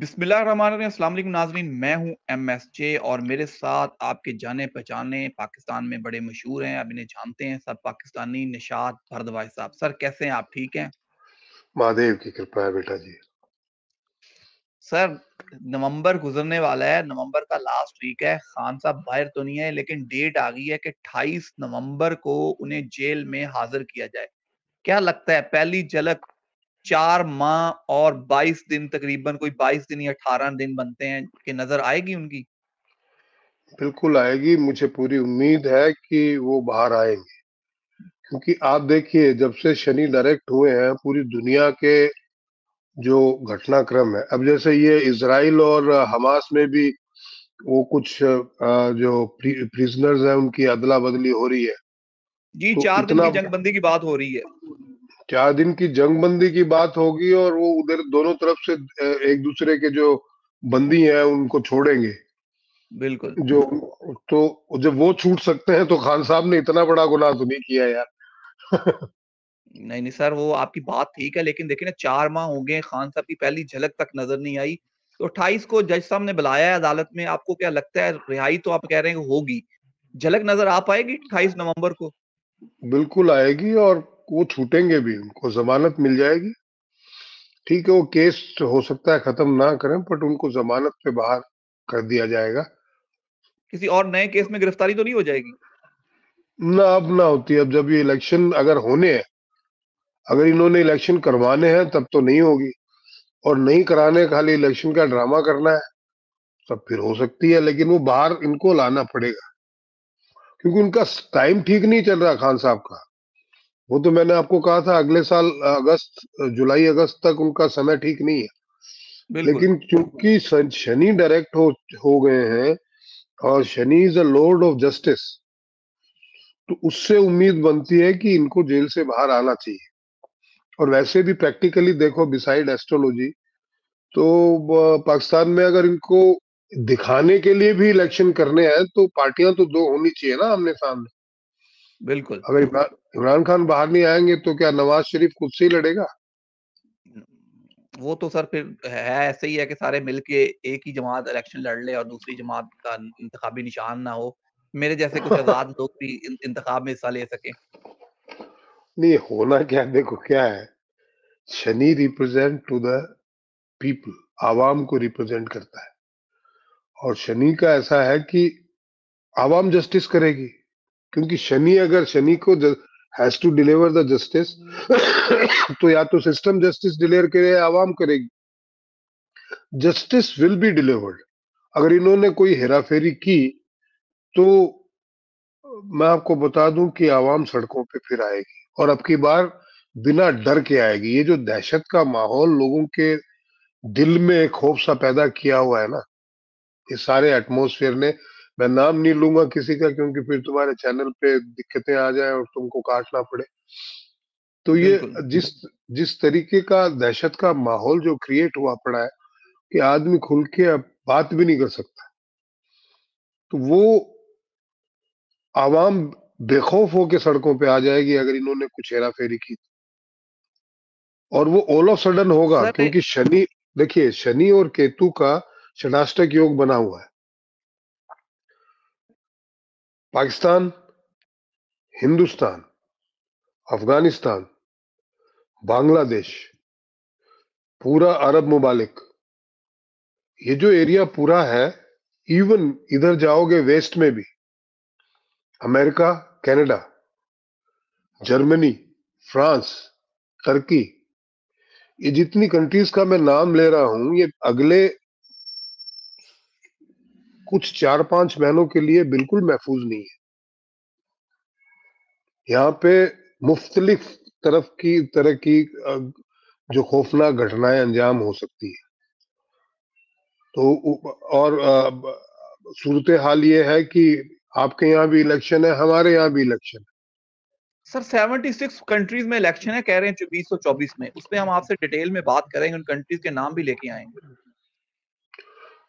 बिस्मिल्लाहिर्रहमानिर्रहीम। अस्सलाम वालेकुम नाज़रीन, मैं हूं एमएसजे और मेरे साथ आपके जाने पहचाने पाकिस्तान में बड़े मशहूर हैं, आप इन्हें जानते हैं सब, पाकिस्तानी निशात भरद्वाज साहब। सर कैसे हैं आप, ठीक हैं? महादेव की कृपा है बेटा जी। सर नवंबर गुजरने वाला है, नवंबर का लास्ट वीक है, खान साहब बाहर तो नहीं है लेकिन डेट आ गई है कि 28 नवंबर को उन्हें जेल में हाजिर किया जाए। क्या लगता है पहली झलक 4 माह और 22 दिन, तकरीबन कोई 22 दिन या 18 दिन बनते हैं कि नजर आएगी उनकी? बिल्कुल आएगी, मुझे पूरी उम्मीद है कि वो बाहर आएँगे। क्योंकि आप देखिए जब से शनि डायरेक्ट हुए हैं पूरी दुनिया के जो घटनाक्रम है, अब जैसे ये इज़राइल और हमास में भी वो कुछ जो प्रिजनर्स हैं उनकी अदला-बदली हो रही है। जी, तो 4 दिन इतना की जंगबंदी की बात हो रही है। 4 दिन की जंगबंदी की बात होगी और वो उधर दोनों तरफ से एक दूसरे के जो बंदी हैं उनको छोड़ेंगे। बिल्कुल। जो तो जब वो छूट सकते हैं तो खान साहब ने इतना बड़ा गुनाह तो नहीं किया यार। नहीं, नहीं सर, वो आपकी बात ठीक है लेकिन देखिए ना 4 माह हो गए, खान साहब की पहली झलक तक नज़र नहीं आई। तो 28 को जज साहब ने बुलाया है अदालत में, आपको क्या लगता है रिहाई तो आप कह रहे हैं कि होगी, झलक नज़र आ पाएगी 28 नवंबर को? बिल्कुल आएगी और वो छूटेंगे भी, उनको ज़मानत मिल जाएगी। ठीक है, वो केस हो सकता है खत्म ना करें बट उनको ज़मानत पे बाहर कर दिया जाएगा। किसी और नए केस में गिरफ्तारी तो नहीं हो जाएगी? ना अब ना होती, अब जब ये इलेक्शन अगर होने हैं, अगर इन्होंने इलेक्शन करवाने हैं तब तो नहीं होगी और नहीं कराने खाली इलेक्शन का ड्रामा करना है, तब फिर हो सकती है लेकिन वो बाहर इनको लाना पड़ेगा। क्योंकि उनका टाइम ठीक नहीं चल रहा खान साहब का। वो तो मैंने आपको कहा था अगले साल अगस्त जुलाई अगस्त तक उनका समय ठीक नहीं है। बिल्कुल। लेकिन क्योंकि शनि डायरेक्ट हो गए हैं और Shani is a Lord of justice, तो उससे उम्मीद बनती है कि इनको जेल से बाहर आना चाहिए। और वैसे भी प्रैक्टिकली देखो बिसाइड एस्ट्रोलॉजी, तो पाकिस्तान में अगर इनको दिखाने के लिए भी इलेक्शन करने हैं तो पार्टियां तो दो होनी चाहिए ना आमने सामने। बिल्कुल। अगर इमरान खान बाहर नहीं आएंगे तो क्या नवाज शरीफ खुद से ही लड़ेगा? वो तो सर फिर है ऐसे ही है कि सारे मिलके एक ही जमात इलेक्शन लड़ ले और दूसरी जमात का इंतखाबी निशान ना हो, मेरे जैसे कुछ आजाद लोग भी इंतखाब में हिस्सा ले सकें। नहीं होना क्या, देखो क्या है, Shani represent to the people, आवाम को रिप्रेजेंट करता है। और शनि का ऐसा है कि आवाम जस्टिस करेगी, क्योंकि शनि को has to deliver the justice. तो या तो सिस्टम जस्टिस डिलीवर करे या आवाम करेगी, जस्टिस विल बी डिलीवर्ड। अगर इन्होंने कोई हेराफेरी की तो मैं आपको बता दूं कि आवाम सड़कों पे फिर आएगी और अब की बार बिना डर के आएगी। ये जो दहशत का माहौल लोगों के दिल में एक खौफ सा पैदा किया हुआ है ना, इस सारे एटमॉस्फेयर ने, मैं नाम नहीं लूंगा किसी का क्योंकि फिर तुम्हारे चैनल पे दिक्कतें आ जाए और तुमको काटना पड़े। तो ये बिल्कुल। जिस जिस तरीके का दहशत का माहौल जो क्रिएट हुआ पड़ा है कि आदमी खुल के अब बात भी नहीं कर सकता, तो वो आवाम बेखौफ होके सड़कों पे आ जाएगी अगर इन्होंने कुछ हेरा फेरी की। और वो ऑल ऑफ सडन होगा सर क्योंकि शनि, देखिए शनि और केतु का षडाष्टक योग बना हुआ है। पाकिस्तान, हिंदुस्तान, अफगानिस्तान, बांग्लादेश, पूरा अरब मुमालिक, ये जो एरिया पूरा है, इवन इधर जाओगे वेस्ट में भी, अमेरिका, कनाडा, जर्मनी, फ्रांस, तुर्की, ये जितनी कंट्रीज का मैं नाम ले रहा हूं, ये अगले कुछ 4-5 महीनों के लिए बिल्कुल महफूज नहीं है। यहाँ पे मुख्तलिफ तरह की जो खौफनाक घटनाएं अंजाम हो सकती है। तो और सूरत हाल ये है कि आपके यहाँ भी इलेक्शन है, हमारे यहाँ भी इलेक्शन है। सर 76 कंट्रीज में इलेक्शन है कह रहे हैं 2024 में, उसमें हम आपसे डिटेल में बात करेंगे, उन कंट्रीज के नाम भी लेके आएंगे।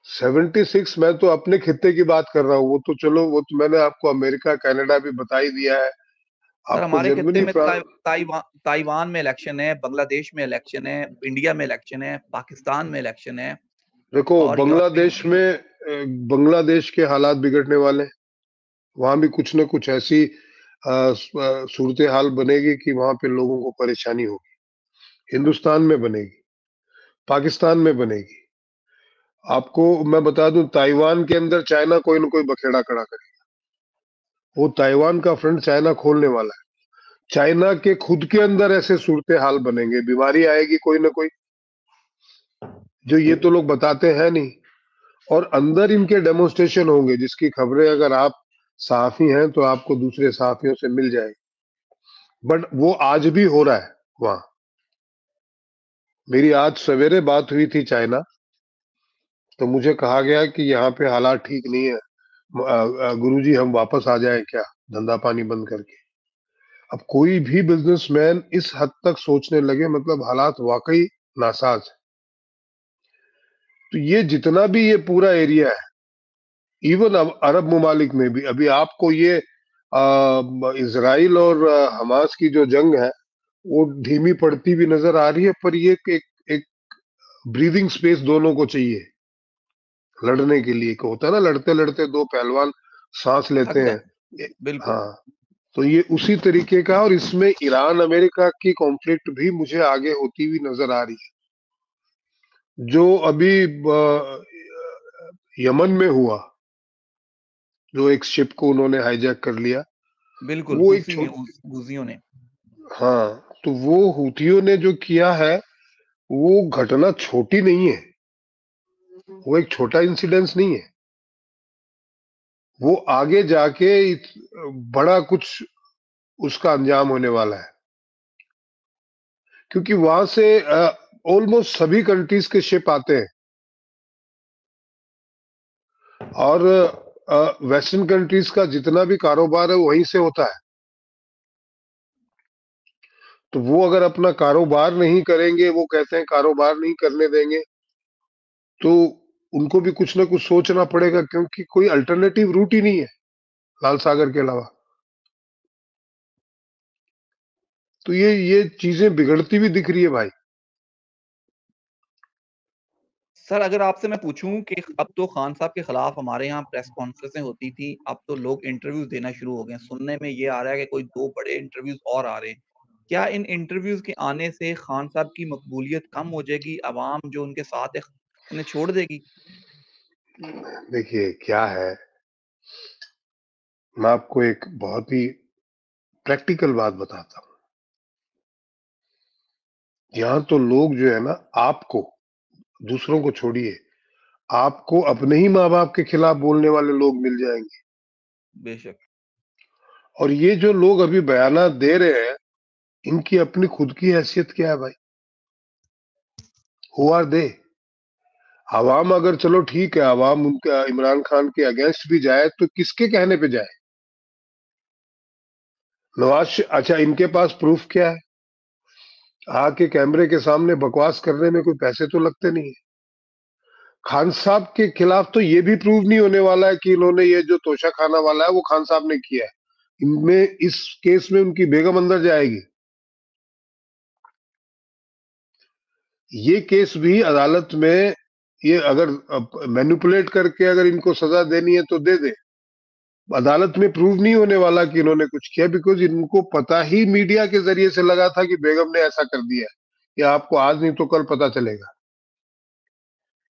76, मैं तो अपने खित्ते की बात कर रहा हूँ, वो तो चलो वो तो मैंने आपको अमेरिका कनाडा भी बता ही दिया है, सर आपको हमारे खित्ते जर्मनी में फ्रांस। ताइवान में इलेक्शन है, बांग्लादेश में इलेक्शन है, इंडिया में इलेक्शन है, पाकिस्तान में इलेक्शन है, देखो और यूरोप में बांग्लादेश होगी। में बांग्लादेश के हालात बिगड़ने वाले हैं। वहां भी कुछ न कुछ ऐसी सूरत हाल बनेगी कि वहां पे लोगों को परेशानी होगी। हिंदुस्तान में बनेगी, पाकिस्तान में बनेगी। आपको मैं बता दूं, ताइवान के अंदर चाइना कोई न कोई बखेड़ा खड़ा करे। वो ताइवान का फ्रंट चाइना खोलने वाला है। चाइना के खुद के अंदर ऐसे सूरत हाल बनेंगे, बीमारी आएगी कोई ना कोई, जो ये तो लोग बताते हैं नहीं। और अंदर इनके डेमोन्स्ट्रेशन होंगे जिसकी खबरें अगर आप सहाफी हैं तो आपको दूसरे सहाफियों से मिल जाएगी। बट वो आज भी हो रहा है वहां। मेरी आज सवेरे बात हुई थी चाइना, तो मुझे कहा गया कि यहाँ पे हालात ठीक नहीं है, गुरुजी हम वापस आ जाएं क्या, धंधा पानी बंद करके। अब कोई भी बिजनेसमैन इस हद तक सोचने लगे, मतलब हालात वाकई नासाज है। तो ये जितना भी ये पूरा एरिया है, इवन अब अरब ममालिक में भी अभी आपको ये इसराइल और हमास की जो जंग है वो धीमी पड़ती हुई नजर आ रही है, पर ये एक ब्रीदिंग स्पेस दोनों को चाहिए लड़ने के लिए। एक होता है ना, लड़ते लड़ते दो पहलवान सांस थक लेते हैं। जाते। बिल्कुल। हाँ, तो ये उसी तरीके का, और इसमें ईरान अमेरिका की कॉन्फ्लिक्ट भी मुझे आगे होती हुई नजर आ रही है। जो अभी यमन में हुआ, जो एक शिप को उन्होंने हाईजैक कर लिया, बिल्कुल, वो एक हुसी ने, हुसियों ने। हाँ, तो वो हुतियों ने जो किया है वो घटना छोटी नहीं है, वो एक छोटा इंसिडेंस नहीं है। वो आगे जाके बड़ा कुछ उसका अंजाम होने वाला है, क्योंकि वहां से ऑलमोस्ट सभी कंट्रीज के शिप आते हैं, और वेस्टर्न कंट्रीज का जितना भी कारोबार है वहीं से होता है। तो वो अगर अपना कारोबार नहीं करेंगे, वो कहते हैं कारोबार नहीं करने देंगे, तो उनको भी कुछ ना कुछ सोचना पड़ेगा, क्योंकि कोई अल्टरनेटिव रूट ही नहीं है लाल सागर के अलावा। तो ये चीजें बिगड़ती हुई दिख रही है भाई। सर अगर आपसे मैं पूछूं कि अब तो खान साहब के खिलाफ हमारे यहाँ प्रेस कॉन्फ्रेंसें होती थी, अब तो लोग इंटरव्यूज देना शुरू हो गए हैं। सुनने में ये आ रहा है कि कोई 2 बड़े इंटरव्यूज और आ रहे हैं। क्या इन इंटरव्यूज के आने से खान साहब की मकबूलियत कम हो जाएगी? अवाम जो उनके साथ है उन्हें छोड़ देगी? देखिए क्या है, मैं आपको एक बहुत ही प्रैक्टिकल बात बताता हूँ। यहाँ तो लोग जो है ना, आपको, दूसरों को छोड़िए, आपको अपने ही माँ बाप के खिलाफ बोलने वाले लोग मिल जाएंगे। बेशक। और ये जो लोग अभी बयाना दे रहे हैं, इनकी अपनी खुद की हैसियत क्या है भाई? Who are they? आवाम अगर, चलो ठीक है, आवाम उनका इमरान खान के अगेंस्ट भी जाए तो किसके कहने पे जाए? अच्छा, इनके पास प्रूफ क्या है? आके कैमरे के सामने बकवास करने में कोई पैसे तो लगते नहीं है। खान साहब के खिलाफ तो ये भी प्रूव नहीं होने वाला है कि इन्होंने ये जो तोशा खाना वाला है वो खान साहब ने किया है। इनमें, इस केस में उनकी बेगम अंदर जाएगी। ये केस भी अदालत में, ये अगर मैनिपुलेट करके अगर इनको सजा देनी है तो दे दे, अदालत में प्रूव नहीं होने वाला कि इन्होंने कुछ किया, बिकॉज इनको पता ही मीडिया के जरिए से लगा था कि बेगम ने ऐसा कर दिया है। ये आपको आज नहीं तो कल पता चलेगा।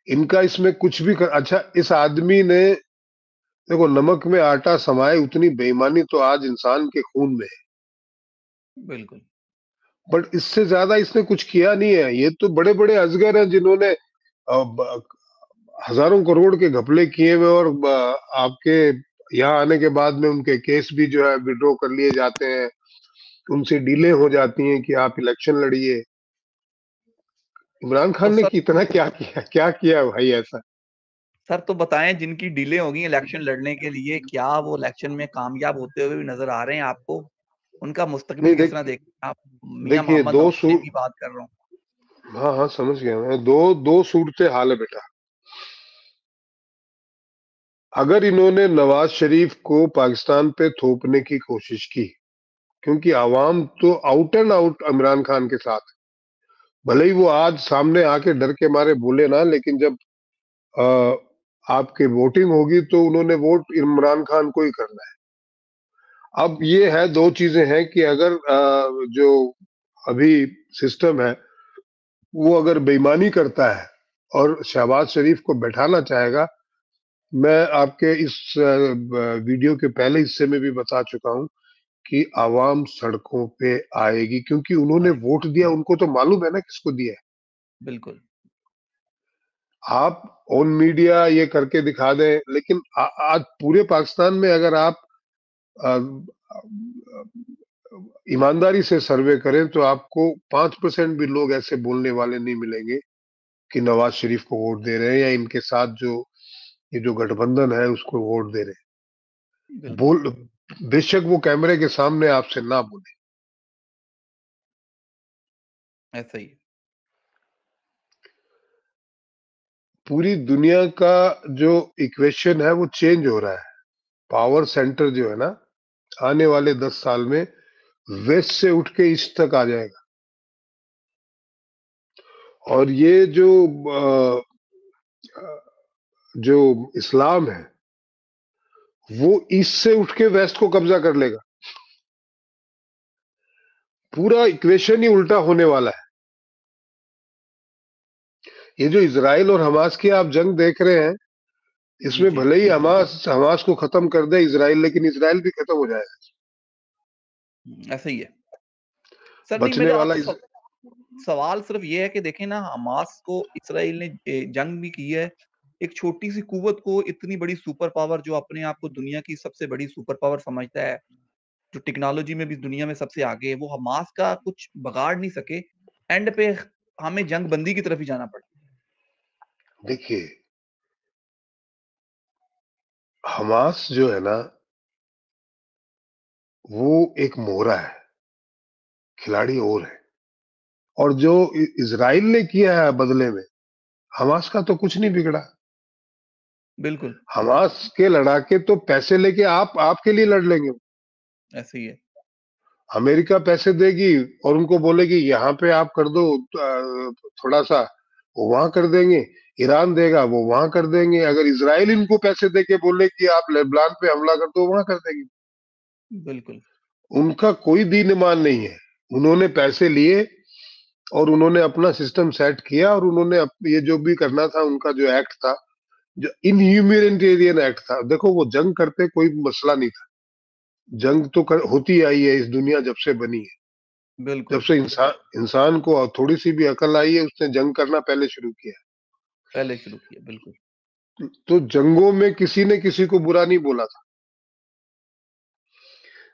इनका इसमें कुछ भी अच्छा, इस आदमी ने, देखो, नमक में आटा समाए उतनी बेईमानी तो आज इंसान के खून में है। बिल्कुल। बट इससे ज्यादा इसने कुछ किया नहीं है। ये तो बड़े बड़े अजगर हैं जिन्होंने हजारों करोड़ के घपले किए हुए, और आपके यहाँ आने के बाद में उनके केस भी जो है विड्रॉ कर लिए जाते हैं, उनसे डीले हो जाती हैं कि आप इलेक्शन लड़िए। इमरान तो खान ने सर, कितना क्या किया, क्या किया भाई ऐसा? सर तो बताएं, जिनकी डिले होगी इलेक्शन लड़ने के लिए, क्या वो इलेक्शन में कामयाब होते हुए भी नजर आ रहे हैं आपको? उनका मुस्तकबिल नहीं, किस तरह देखते हैं आप? मियां देखिए मोहम्मद नवाज की बात कर रहा हूँ। हाँ हाँ, समझ गया मैं। दो दो सूरतें हाल है बेटा। अगर इन्होंने नवाज शरीफ को पाकिस्तान पे थोपने की कोशिश की, क्योंकि आवाम तो out and out Imran Khan के साथ, भले ही वो आज सामने आके डर के मारे बोले ना, लेकिन जब आपके वोटिंग होगी तो उन्होंने वोट इमरान खान को ही करना है। अब ये है, दो चीजें हैं कि अगर जो अभी सिस्टम है वो अगर बेईमानी करता है और शहबाज शरीफ को बैठाना चाहेगा, मैं आपके इस वीडियो के पहले हिस्से में भी बता चुका हूं कि आवाम सड़कों पे आएगी, क्योंकि उन्होंने आए, वोट दिया, उनको तो मालूम है ना किसको दिया है। बिल्कुल। आप ऑन मीडिया ये करके दिखा दें, लेकिन आज पूरे पाकिस्तान में अगर आप आ, ईमानदारी से सर्वे करें तो आपको 5% भी लोग ऐसे बोलने वाले नहीं मिलेंगे कि नवाज शरीफ को वोट दे रहे हैं या इनके साथ जो ये जो गठबंधन है उसको वोट दे रहे हैं। बिल्कुल, बोल, बेशक वो कैमरे के सामने आपसे ना बोले। ऐसा ही है। पूरी दुनिया का जो इक्वेशन है वो चेंज हो रहा है। पावर सेंटर जो है ना, आने वाले 10 साल में वेस्ट से उठ के ईस्ट तक आ जाएगा। और ये जो इस्लाम है वो ईस्ट से उठ के वेस्ट को कब्जा कर लेगा। पूरा इक्वेशन ही उल्टा होने वाला है। ये जो इसराइल और हमास की आप जंग देख रहे हैं, जी, इसमें जी। भले ही हमास हमास को खत्म कर दे इसराइल, लेकिन इसराइल भी खत्म हो जाएगा। ऐसा ही है। सर नहीं, बचने मेरा वाला आपसे सवाल सिर्फ ये है कि देखें ना, हमास को इसराइल ने जंग भी की है। एक छोटी-सी कुव्वत को इतनी बड़ी सुपर पावर, जो अपने आप को दुनिया की सबसे बड़ी सुपर पावर समझता है, जो टेक्नोलॉजी में भी दुनिया में सबसे आगे है, वो हमास का कुछ बिगाड़ नहीं सके। एंड पे हमें जंग बंदी की तरफ ही जाना पड़ा। देखिए, हमास जो है ना वो एक मोहरा है, खिलाड़ी और है। और जो इसराइल ने किया है बदले में, हमास का तो कुछ नहीं बिगड़ा। बिल्कुल, हमास के लड़ाके तो पैसे लेके आपके लिए लड़ लेंगे। ऐसे ही है। अमेरिका पैसे देगी और उनको बोलेगी यहाँ पे आप कर दो, थोड़ा सा वो वहां कर देंगे। ईरान देगा, वो वहां कर देंगे। अगर इसराइल इनको पैसे दे के बोले कि आप लेबनान पे हमला कर दो, वहां कर देंगे। बिल्कुल, उनका कोई दीन ईमान नहीं है। उन्होंने पैसे लिए और उन्होंने अपना सिस्टम सेट किया, और उन्होंने ये जो भी करना था, उनका जो एक्ट था, जो इनह्यूमैनिटेरियन एक्ट था। देखो, वो जंग करते कोई मसला नहीं था। जंग तो होती आई है इस दुनिया जब से बनी है। जब बिल्कुल। से इंसान इंसान को थोड़ी सी भी अकल आई है, उसने जंग करना पहले शुरू किया। पहले शुरू किया, बिल्कुल। तो जंगों में किसी ने किसी को बुरा नहीं बोला था।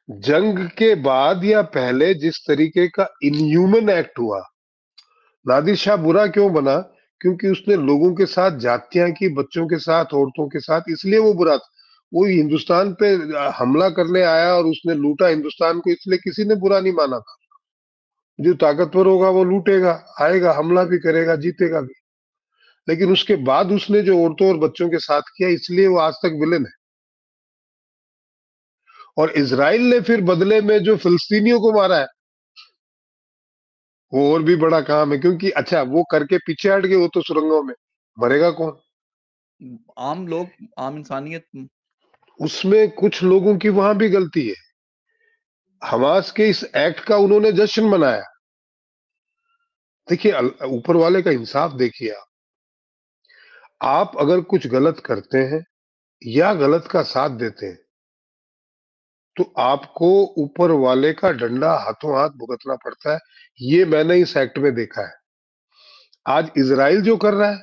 जंग के बाद या पहले जिस तरीके का इनह्यूमन एक्ट हुआ, नादिर शाह बुरा क्यों बना? क्योंकि उसने लोगों के साथ जातियां की, बच्चों के साथ, औरतों के साथ, इसलिए वो बुरा था। वो हिंदुस्तान पे हमला करने आया और उसने लूटा हिंदुस्तान को, इसलिए किसी ने बुरा नहीं माना था। जो ताकतवर होगा वो लूटेगा, आएगा, हमला भी करेगा, जीतेगा भी। लेकिन उसके बाद उसने जो औरतों और बच्चों के साथ किया, इसलिए वो आज तक विलेन है। और इसराइल ने फिर बदले में जो फिलिस्तीनियों को मारा है, वो और भी बड़ा काम है। क्योंकि अच्छा, वो करके पीछे हट गए, वो तो सुरंगों में मरेगा कौन? आम लोग, आम इंसानियत। उसमें कुछ लोगों की वहां भी गलती है। हमास के इस एक्ट का उन्होंने जश्न मनाया। देखिए, ऊपर वाले का इंसाफ देखिए। आप अगर कुछ गलत करते हैं या गलत का साथ देते हैं, तो आपको ऊपर वाले का डंडा हाथों हाथ भुगतना पड़ता है। ये मैंने इस एक्ट में देखा है। आज इजराइल जो कर रहा है,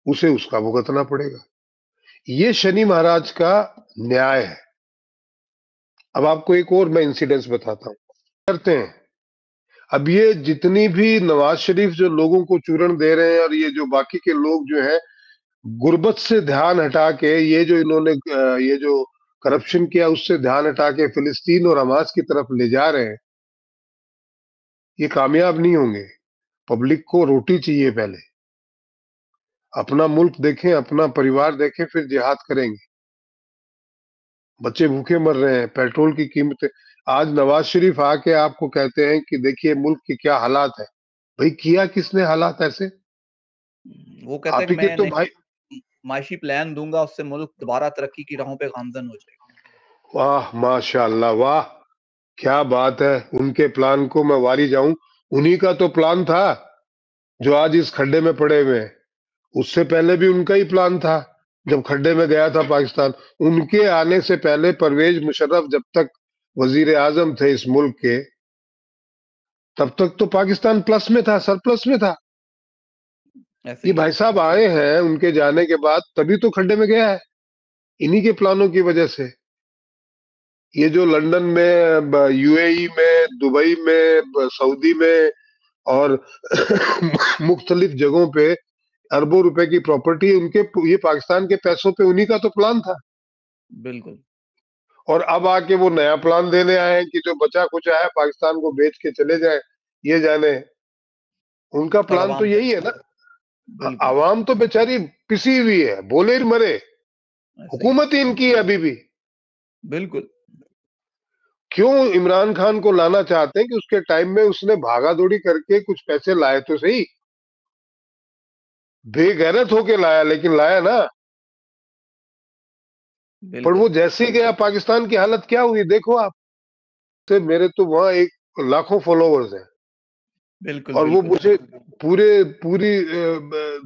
उसे उसका भुगतना पड़ेगा। ये शनि महाराज का न्याय है। अब आपको एक और मैं इंसिडेंस बताता हूं। करते हैं, अब ये जितनी भी नवाज शरीफ जो लोगों को चूरण दे रहे हैं, और ये जो बाकी के लोग जो हैं, गुर्बत से ध्यान हटा के, ये जो इन्होंने ये जो करप्शन किया उससे ध्यान हटा के फिलिस्तीन और हमास की तरफ ले जा रहे हैं, ये कामयाब नहीं होंगे। पब्लिक को रोटी चाहिए पहले। अपना मुल्क देखें, अपना परिवार देखें, फिर जिहाद करेंगे। बच्चे भूखे मर रहे हैं, पेट्रोल की कीमतें। आज नवाज शरीफ आके आपको कहते हैं कि देखिए मुल्क के क्या हालात है। भाई, किया किसने हालात ऐसे? वो कहता है आप कि ही के मैं तो नहीं, भाई, माशी प्लान दूंगा, उससे मुल्क दोबारा तरक्की की राहों पे गामजन हो जाएगा। वाह माशाल्लाह, वाह क्या बात है। उनके प्लान को मैं वारी जाऊं। उन्हीं का तो प्लान था जो आज इस खड्डे में पड़े हुए हैं। उससे पहले भी उनका ही प्लान था जब खड्डे में गया था पाकिस्तान। उनके आने से पहले परवेज मुशर्रफ जब तक वजीर आजम थे इस मुल्क के, तब तक तो पाकिस्तान प्लस में था, सरप्लस में था। ऐसे ये ही है। भाई साहब आए हैं उनके जाने के बाद, तभी तो खड्डे में गया है, इन्हीं के प्लानों की वजह से। ये जो लंदन में, यूएई में, दुबई में, सऊदी में और मुख्तलिफ जगहों पे अरबों रुपए की प्रॉपर्टी उनके, ये पाकिस्तान के पैसों पे, उन्हीं का तो प्लान था। बिल्कुल। और अब आके वो नया प्लान देने आए हैं कि जो बचा कुचा है पाकिस्तान को बेच के चले जाए। ये जाने उनका और प्लान तो आवाम यही है ना। बिल्कुल आवाम तो बेचारी पिसी हुई है, बोले ही मरे। ऐसे ही है। हुकूमत ही इनकी है अभी भी। बिल्कुल। क्यों इमरान खान को लाना चाहते हैं कि उसके टाइम में उसने भागा दौड़ी करके कुछ पैसे लाए तो सही, बेगैरत होके लाया, लेकिन लाया ना। पर वो बिल्कुल। जैसे ही गया, पाकिस्तान की हालत क्या हुई देखो आप। तो मेरे तो वहां एक लाखों फॉलोवर्स हैं, बिल्कुल। और वो बिल्कुल। मुझे पूरी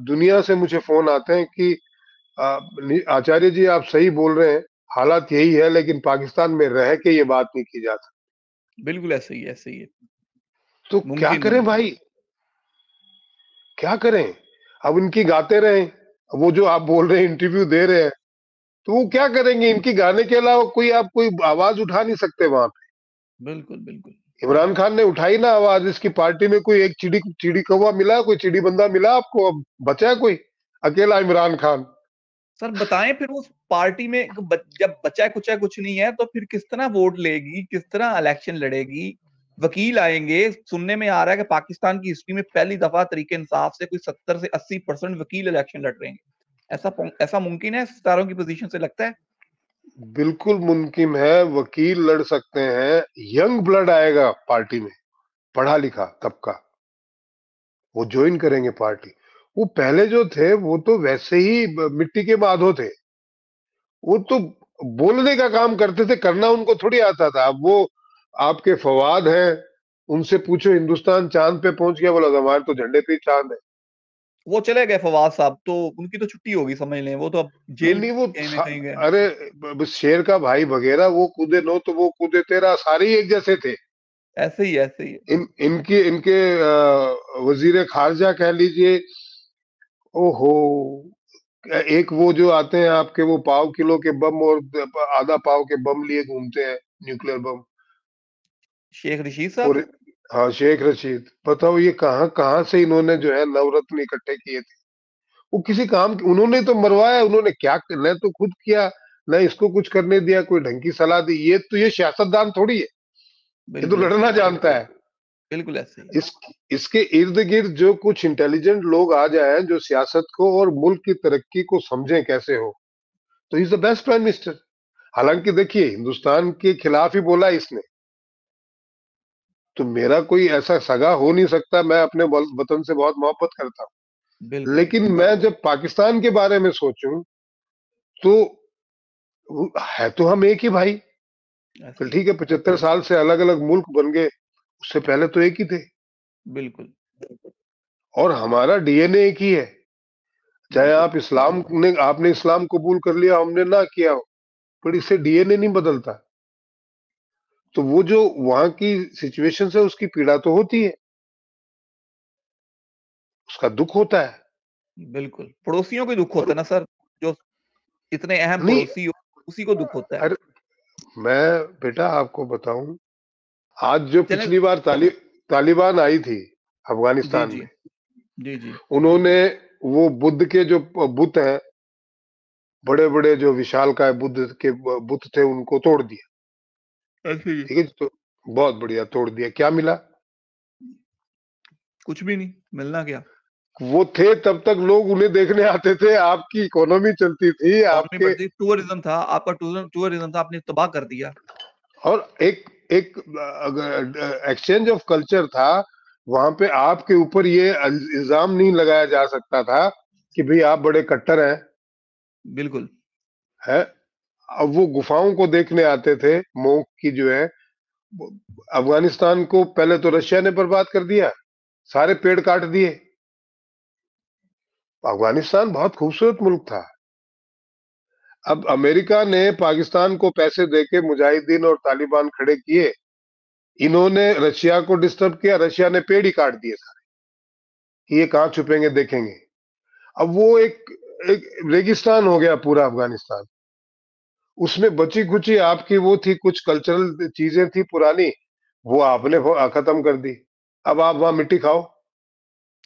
दुनिया से मुझे फोन आते हैं कि आचार्य जी आप सही बोल रहे हैं, हालात यही है, लेकिन पाकिस्तान में रह के ये बात नहीं की जा सकती। बिल्कुल ऐसे ही है, ऐसे ही है। तो क्या मुमकिन करें नहीं है। भाई, क्या करें। अब इनकी गाते रहें, वो जो आप बोल रहे हैं इंटरव्यू दे रहे हैं, तो वो क्या करेंगे। इनकी गाने के अलावा कोई आवाज उठा नहीं सकते वहां पे। बिल्कुल। बिल्कुल। इमरान खान ने उठाई ना आवाज, इसकी पार्टी में कोई एक चिड़ी चिड़ी कौवा मिला, कोई चिड़ी बंदा मिला आपको? अब बचा है कोई? अकेला इमरान खान। सर बताएं फिर उस पार्टी में जब बचा कुचा कुछ नहीं है तो फिर किस तरह वोट लेगी, किस तरह इलेक्शन लड़ेगी? वकील आएंगे, सुनने में आ रहा है कि पाकिस्तान की हिस्ट्री में पहली दफा तरीके इंसाफ से कोई 70 से 80% वकील इलेक्शन लड़ रहे हैं। ऐसा मुमकिन है सितारों की पोजीशन से लगता है? बिल्कुल मुमकिन है, वकील लड़ सकते हैं। यंग ब्लड आएगा पार्टी में, पढ़ा लिखा तबका, वो ज्वाइन करेंगे पार्टी। वो पहले जो थे वो तो वैसे ही मिट्टी के माधो थे। वो तो बोलने का काम करते थे, करना उनको थोड़ी आता था। अब वो आपके फवाद हैं, उनसे पूछो हिंदुस्तान चांद पे पहुंच गया, बोला हमारे तो झंडे पे ही चांद है। वो चले गए फवाद साहब, तो उनकी तो छुट्टी होगी समझ लें, वो तो अब नहीं जेल नहीं, वो कहीं में कहीं गए। अरे शेर का भाई वगैरह, वो कूदे नो तो वो कूदे तेरा, सारे ही एक जैसे थे। ऐसे ही, ऐसे ही है। इनके इनके वजीर खारजा कह लीजिए। ओहो, एक वो जो आते हैं आपके, वो पाव किलो के बम और आधा पाव के बम लिए घूमते हैं, न्यूक्लियर बम। शेख रशीद और साहब। हाँ, शेख रशीद, बताओ ये कहाँ कहाँ से इन्होंने जो है नवरत्न इकट्ठे किए थे। वो किसी काम उन्होंने तो मरवाया, उन्होंने क्या, न तो खुद किया, न इसको कुछ करने दिया, कोई ढंग की सलाह दी। ये तो ये सियासतदान थोड़ी है, ये तो बिल्कुल ऐसे लड़ना ही। जानता है। बिल्कुल ऐसे ही। इस इसके इर्द गिर्द जो कुछ इंटेलिजेंट लोग आ जाएं, जो सियासत को और मुल्क की तरक्की को समझें कैसे हो, तो is the best prime minister. हालांकि देखिए, हिंदुस्तान के खिलाफ ही बोला इसने, तो मेरा कोई ऐसा सगा हो नहीं सकता। मैं अपने वतन से बहुत मोहब्बत करता हूं, बिल्कुल लेकिन मैं जब पाकिस्तान के बारे में सोचूं, तो है तो हम एक ही भाई। ऐसे चल ही है। ठीक है, 75 साल से अलग अलग मुल्क बन गए, उससे पहले तो एक ही थे। बिल्कुल। और हमारा डीएनए एक ही है। चाहे बिल्कुल। आप इस्लाम ने, आपने इस्लाम कबूल कर लिया, हमने ना किया हो, पर इससे डीएनए नहीं बदलता। तो वो जो वहां की सिचुएशन है, उसकी पीड़ा तो होती है, उसका दुख होता है। बिल्कुल पड़ोसियों को दुख होता और है ना सर, जो इतने अहम नहीं, पड़ोसी हो, उसी को दुख होता है। अरे मैं बेटा आपको बताऊं, आज जो चले। पिछली बार तालिबान आई थी जी अफगानिस्तान जी। में, जी जी। उन्होंने वो बुद्ध के जो बुत हैं, बड़े बड़े जो विशालकाय बुद्ध के बुत थे, उनको तोड़ दिया। ऐसे ही है। ठीक है जी, तो बहुत बढ़िया तोड़ दिया, क्या मिला? कुछ भी नहीं मिलना क्या। वो थे तब तक लोग उन्हें देखने आते थे, आपकी इकोनॉमी चलती थी इकोनॉमी आपके। बढ़ती, टूरिज्म था आपका, टूरिज्म था, आपने तबाह कर दिया। और एक एक एक्सचेंज ऑफ कल्चर था वहां पे। आपके ऊपर ये इल्जाम नहीं लगाया जा सकता था कि भाई आप बड़े कट्टर हैं, बिल्कुल। है। अब वो गुफाओं को देखने आते थे, मोक की जो है। अफगानिस्तान को पहले तो रशिया ने बर्बाद कर दिया, सारे पेड़ काट दिए। अफगानिस्तान बहुत खूबसूरत मुल्क था। अब अमेरिका ने पाकिस्तान को पैसे देके मुजाहिदीन और तालिबान खड़े किए, इन्होंने रशिया को डिस्टर्ब किया, रशिया ने पेड़ ही काट दिए सारे कि ये कहां छुपेंगे देखेंगे। अब वो एक रेगिस्तान हो गया पूरा अफगानिस्तान। उसमें बची खुची आपकी वो थी, कुछ कल्चरल चीजें थी पुरानी, वो आपने खत्म कर दी। अब आप वहां मिट्टी खाओ।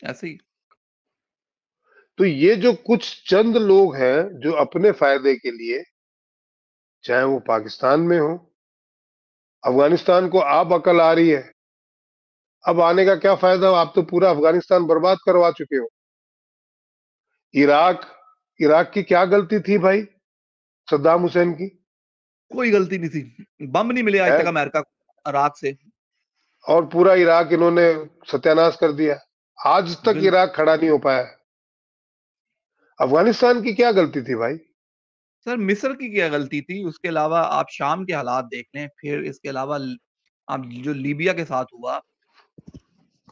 ऐसे ही। तो ये जो कुछ चंद लोग हैं जो अपने फायदे के लिए, चाहे वो पाकिस्तान में हो, अफगानिस्तान को आप अकल आ रही है, अब आने का क्या फायदा? आप तो पूरा अफगानिस्तान बर्बाद करवा चुके हो। इराक, इराक की क्या गलती थी भाई सद्दाम हुसैन की? कोई गलती नहीं थी, बम नहीं मिले आज है? तक अमेरिका को इराक से। और पूरा इराक इन्होंने सत्यानाश कर दिया, आज तक बिल्कुल। इराक खड़ा नहीं हो पाया। अफगानिस्तान की क्या गलती थी भाई? सर मिस्र की क्या गलती थी, उसके अलावा आप शाम के हालात देख लें, फिर इसके अलावा आप जो लीबिया के साथ हुआ,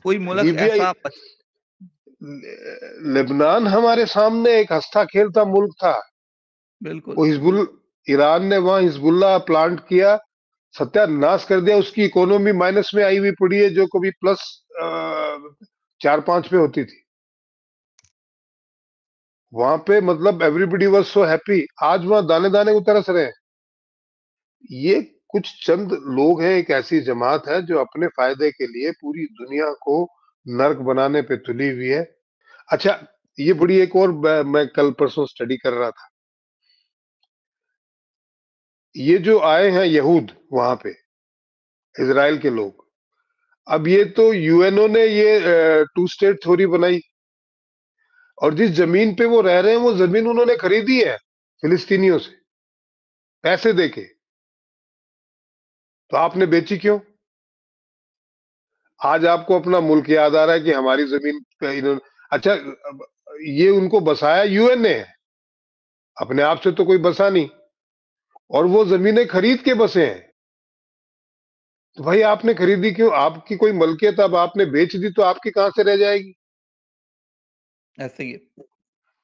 कोई मुल्क लीबिया, ऐसा लेबनान हमारे सामने एक हंसता खेलता मुल्क था। बिल्कुल। वो हिजबुल, ईरान ने वहां हिजबुल्ला प्लांट किया, सत्यानाश कर दिया। उसकी इकोनॉमी माइनस में आई हुई पड़ी है, जो कभी प्लस 4-5 पे होती थी। वहां पे मतलब एवरीबडी वाज सो हैप्पी, आज वहां दाने दाने को तरस रहे हैं। ये कुछ चंद लोग हैं, एक ऐसी जमात है जो अपने फायदे के लिए पूरी दुनिया को नर्क बनाने पे तुली हुई है। अच्छा, ये बड़ी एक और मैं कल परसों स्टडी कर रहा था। ये जो आए हैं यहूद वहां पे, इजराइल के लोग, अब ये तो यूएनओ ने ये टू स्टेट थ्योरी बनाई, और जिस जमीन पे वो रह रहे हैं वो जमीन उन्होंने खरीदी है फिलिस्तीनियों से पैसे देके। तो आपने बेची क्यों? आज आपको अपना मुल्क याद आ रहा है कि हमारी जमीन पे इन्होंने, अच्छा, ये उनको बसाया यूएन ने है, अपने आप से तो कोई बसा नहीं, और वो जमीनें खरीद के बसे हैं। तो भाई आपने खरीदी क्यों? आपकी कोई मलकियत अब आपने बेच दी तो आपकी कहां से रह जाएगी? ऐसे ही है।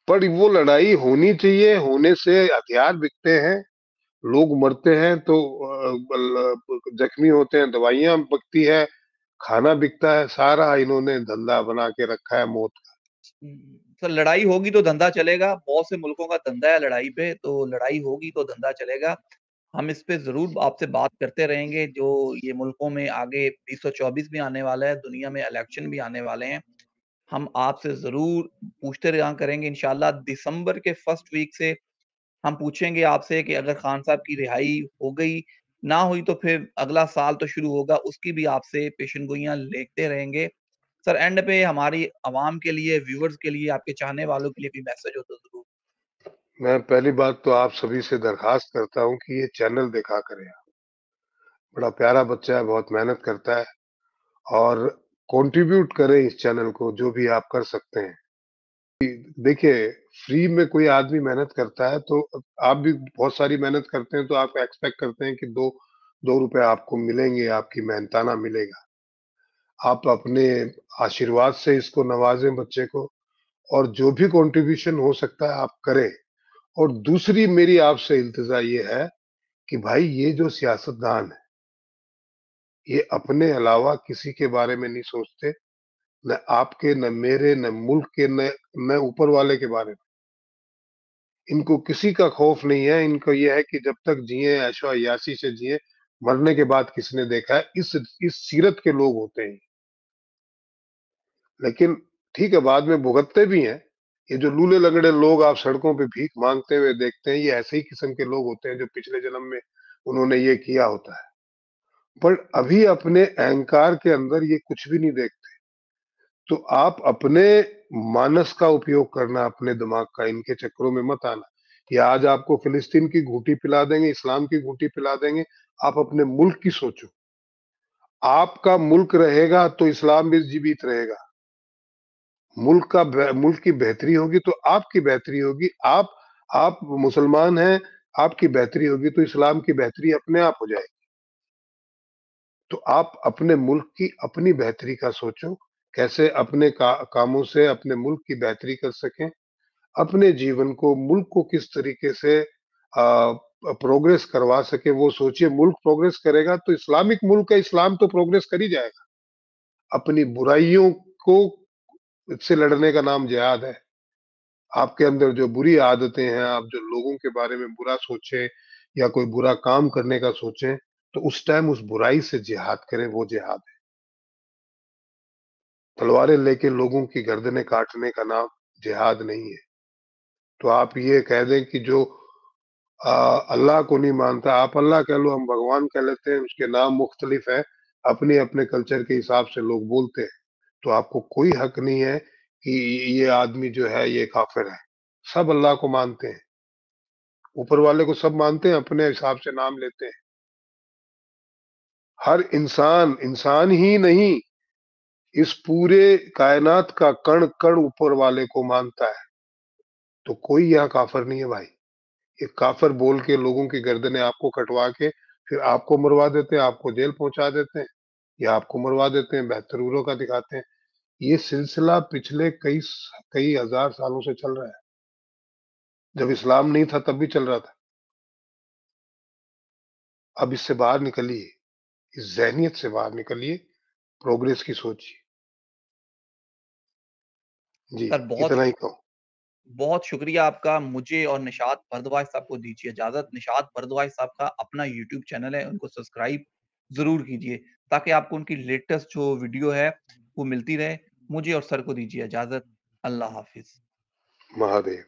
पर वो लड़ाई होनी चाहिए, होने से हथियार बिकते हैं, लोग मरते हैं तो जख्मी होते हैं, दवाइयां बिकती है, खाना बिकता है, सारा इन्होंने धंधा बना के रखा है मौत का। सर लड़ाई होगी तो धंधा चलेगा, बहुत से मुल्कों का धंधा है लड़ाई पे, तो लड़ाई होगी तो धंधा चलेगा। हम इस पे जरूर आपसे बात करते रहेंगे। जो ये मुल्कों में आगे 2024 भी आने वाला है, दुनिया में इलेक्शन भी आने वाले हैं, हम आपसे जरूर पूछते रहा करेंगे। इंशाल्लाह दिसंबर के फर्स्ट वीक से हम पूछेंगे आपसे कि अगर खान साहब की रिहाई हो गई, ना हुई तो फिर अगला साल तो शुरू होगा, उसकी भी आपसे पेशेनगोइयां लेते रहेंगे। सर एंड पे हमारी आवाम के लिए, व्यूअर्स के लिए, आपके चाहने वालों के लिए भी मैसेज हो तो जरूर। मैं पहली बात तो आप सभी से दरखास्त करता हूं कि ये चैनल देखा करें। बड़ा प्यारा बच्चा है, बहुत मेहनत करता है, और कंट्रीब्यूट करें इस चैनल को जो भी आप कर सकते हैं। देखिए, फ्री में कोई आदमी मेहनत करता है तो आप भी बहुत सारी मेहनत करते हैं, तो आप एक्सपेक्ट करते हैं कि दो दो रुपए आपको मिलेंगे, आपकी मेहनताना मिलेगा। आप अपने आशीर्वाद से इसको नवाजें बच्चे को, और जो भी कंट्रीब्यूशन हो सकता है आप करें। और दूसरी मेरी आपसे इल्तिजा ये है कि भाई ये जो सियासतदान है, ये अपने अलावा किसी के बारे में नहीं सोचते, न आपके, न मेरे, न मुल्क के, न ऊपर वाले के बारे में। इनको किसी का खौफ नहीं है, इनको ये है कि जब तक जिए ऐशो अय्याशी से जिए, मरने के बाद किसने देखा है? इस सीरत के लोग होते हैं। लेकिन ठीक है, बाद में भुगतते भी हैं। ये जो लूले लगड़े लोग आप सड़कों पे भीख मांगते हुए देखते हैं, ये ऐसे ही किस्म के लोग होते हैं जो पिछले जन्म में उन्होंने ये किया होता है। पर अभी अपने अहंकार के अंदर ये कुछ भी नहीं देखते। तो आप अपने मानस का उपयोग करना, अपने दिमाग का, इनके चक्करों में मत आना। कि आज आपको फिलिस्तीन की घूंटी पिला देंगे, इस्लाम की घूंटी पिला देंगे। आप अपने मुल्क की सोचो। आपका मुल्क रहेगा तो इस्लाम भी जीवित रहेगा। मुल्क की बेहतरी होगी तो आपकी बेहतरी होगी। आप आप मुसलमान हैं, आपकी बेहतरी होगी तो इस्लाम की बेहतरी अपने आप हो जाएगी। तो आप अपने मुल्क की अपनी बेहतरी का सोचो, कैसे अपने कामों से अपने मुल्क की बेहतरी कर सकें, अपने जीवन को, मुल्क को किस तरीके से प्रोग्रेस करवा सके वो सोचिए। मुल्क प्रोग्रेस करेगा तो इस्लामिक मुल्क है, इस्लाम तो प्रोग्रेस कर ही जाएगा। अपनी बुराइयों को से लड़ने का नाम जिहाद है। आपके अंदर जो बुरी आदतें हैं, आप जो लोगों के बारे में बुरा सोचें या कोई बुरा काम करने का सोचें, तो उस टाइम उस बुराई से जिहाद करें, वो जिहाद है। तलवारें लेके लोगों की गर्दनें काटने का नाम जिहाद नहीं है। तो आप ये कह दें कि जो अल्लाह को नहीं मानता, आप अल्लाह कह लो, हम भगवान कह लेते हैं, उसके नाम मुख्तलिफ है, अपने अपने कल्चर के हिसाब से लोग बोलते हैं। तो आपको कोई हक नहीं है कि ये आदमी जो है ये काफिर है। सब अल्लाह को मानते हैं, ऊपर वाले को सब मानते हैं, अपने हिसाब से नाम लेते हैं। हर इंसान इंसान ही नहीं, इस पूरे कायनात का कण कण ऊपर वाले को मानता है। तो कोई यहाँ काफिर नहीं है भाई। ये काफिर बोल के लोगों की गर्दनें आपको कटवा के फिर आपको मरवा देते हैं, आपको जेल पहुंचा देते हैं या आपको मरवा देते हैं, बेहतरीनों का दिखाते हैं। ये सिलसिला पिछले कई कई हजार सालों से चल रहा है। जब इस्लाम नहीं था तब भी चल रहा था। अब इससे बाहर निकलिए, इस ज़हनियत से बाहर निकलिए, प्रोग्रेस की सोचिए। जी, सर बहुत इतना ही कहूँ। बहुत शुक्रिया आपका। मुझे और निशात भारद्वाज साहब को दीजिए इजाज़त। निशात भारद्वाज साहब का अपना यूट्यूब चैनल है, उनको सब्सक्राइब ज़रूर कीजिए ताकि आपको उनकी लेटेस्ट जो वीडियो है वो मिलती रहे। मुझे और सर को दीजिए इजाज़त। अल्लाह हाफ़िज़। महादेव।